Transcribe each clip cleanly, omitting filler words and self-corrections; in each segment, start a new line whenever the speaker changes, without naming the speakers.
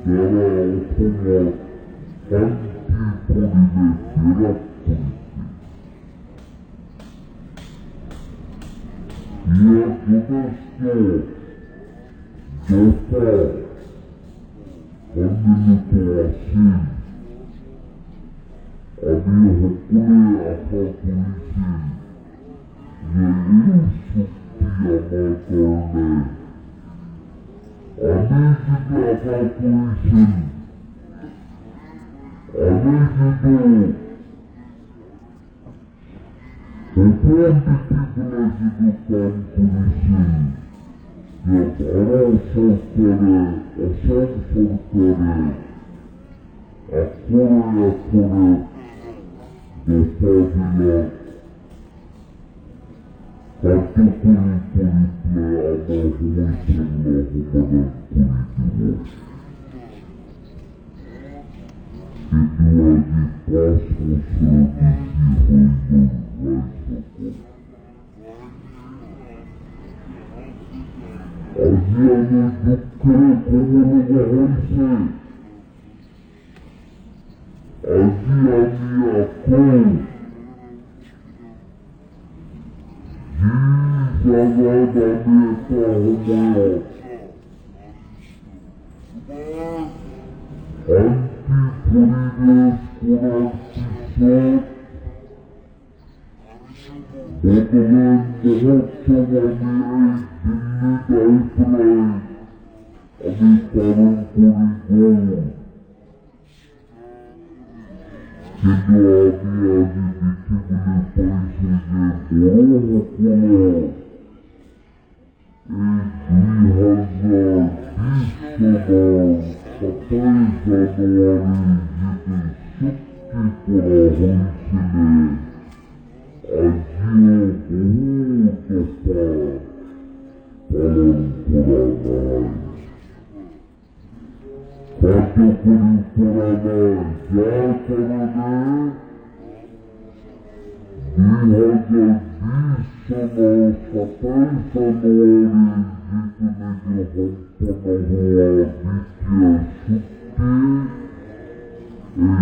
যারা অসমত শান্তি পরিবেশে রাখ করিছে। ইহা যথেষ্ট দফা সম্মিলিত আছে। আমি সকলে আশা করিছি যে এই শক্তি আমার কারণে আমি যেটা আশা করেছি, আমি যেটা প্রথম ব্যক্তিগুলো যেটা কাম করেছি, যে ভারত সরকারে অসম সরকারে অক্ষরে অক্ষরে দফাগুলো কার্যকরী করিলে আমরা সমস্যাগুলো সমাধান করে দিব। কিন্তু আজ 5 বছর বেশি হইল আজি আমি দুঃখের খবর হয়েছে। আজি আমি এখন জায়গায় আমি একটা হলো পরিবেশ করার পিছনে বর্তমান মহোৎসব আমি দিল্লি পালন করিব। কিন্তু আমি আজি দেখিবলৈ পাইছো যে বড় সকলে এই 2020 সালের 27 জানুয়ারি যেটি চুক্তি করা হয়েছিল, আজিও বহু দফা পালন করা নাই। কার্যকরী করা নাই, যার কারণে 2020 সালের 27 জানুয়ারি যেটি সম্পন্ন হওয়া দ্বিতীয় চুক্তি, এই চুক্তি আজি আমি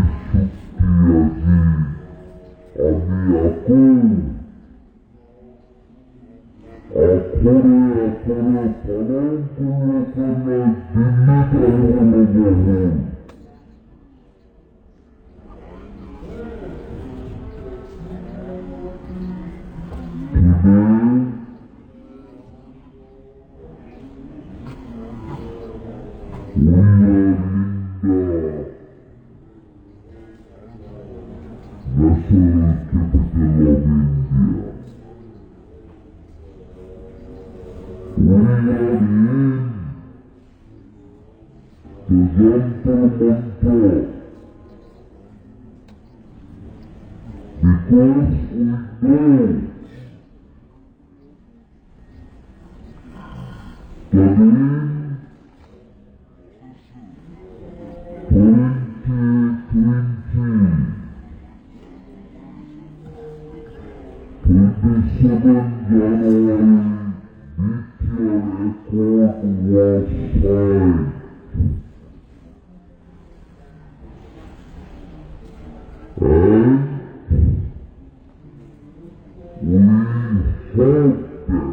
এখন অক্ষরে অক্ষরে পালন করলে কেন দিল্লি পালন national capital of India. We are in the Jantar Mantar because we know that in 27 January, nuclear accord was signed. And we hope that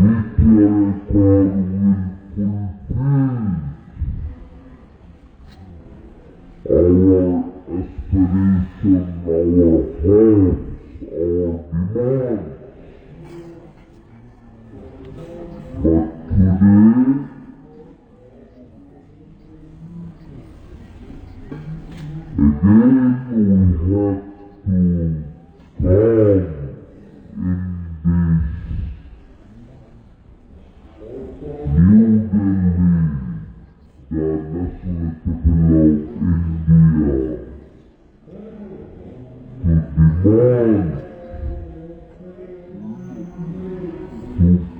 nuclear accord will fulfill our aspiration, our hopes, our demands. But today, again we have to come in this New Delhi, the national capital of India, to demand, to fulfill the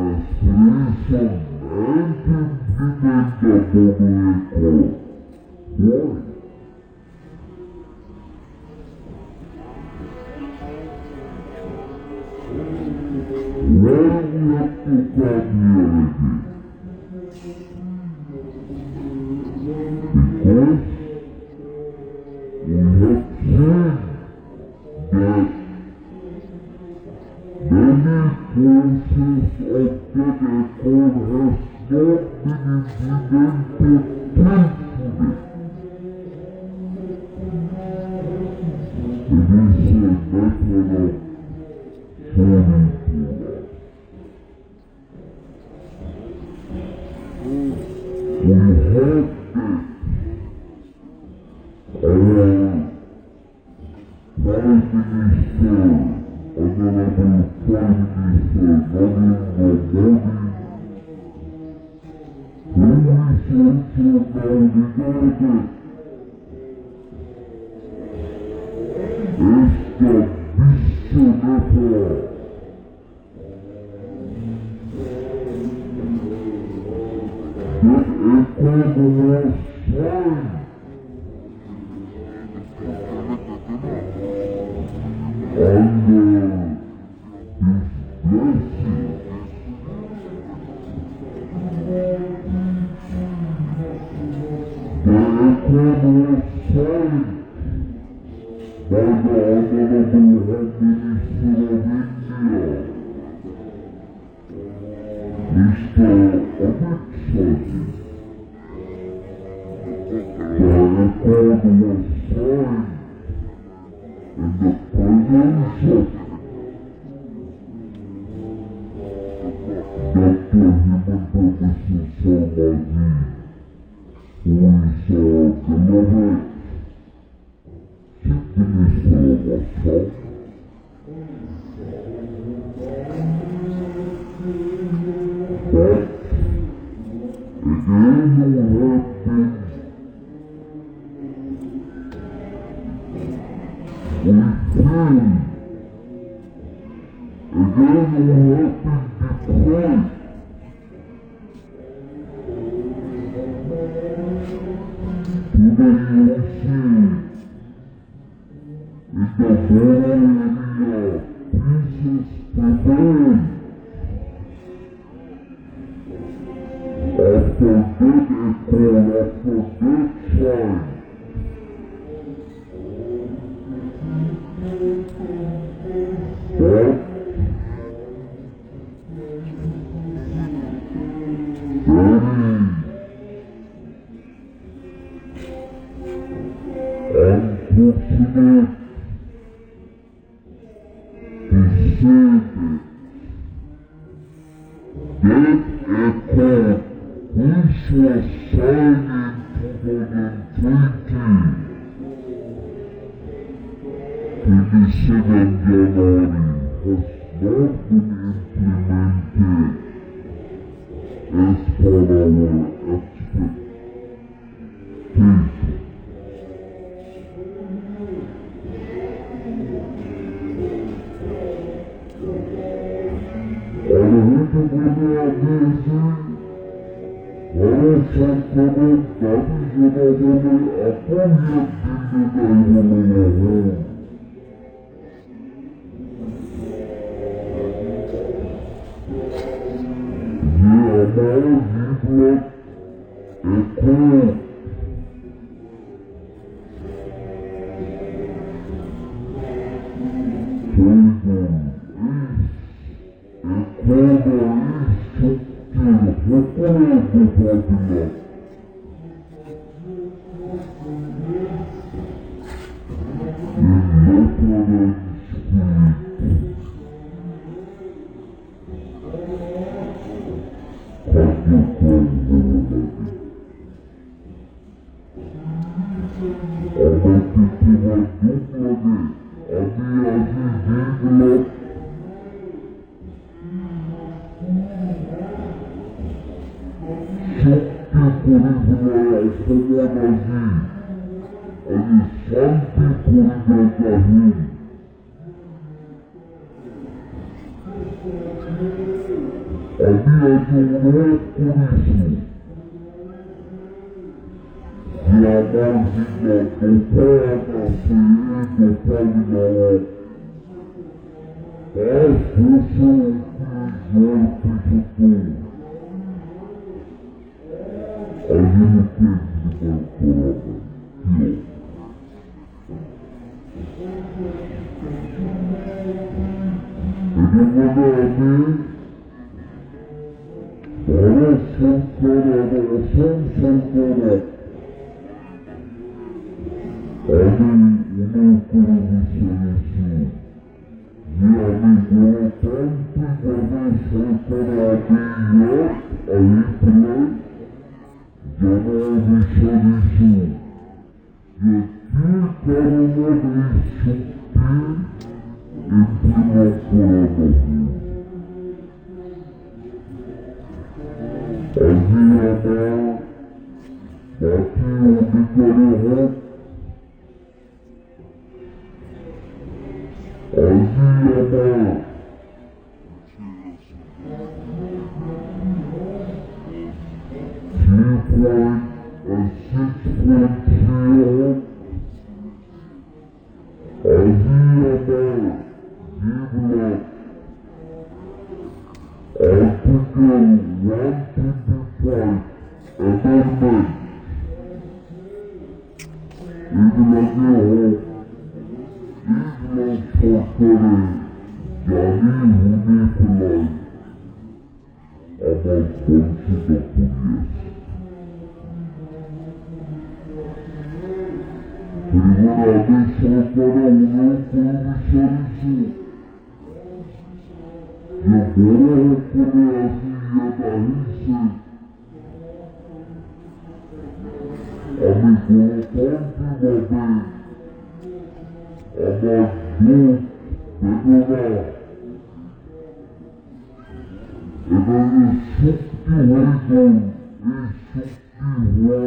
aspiration and implement the Bodo Accord. Why?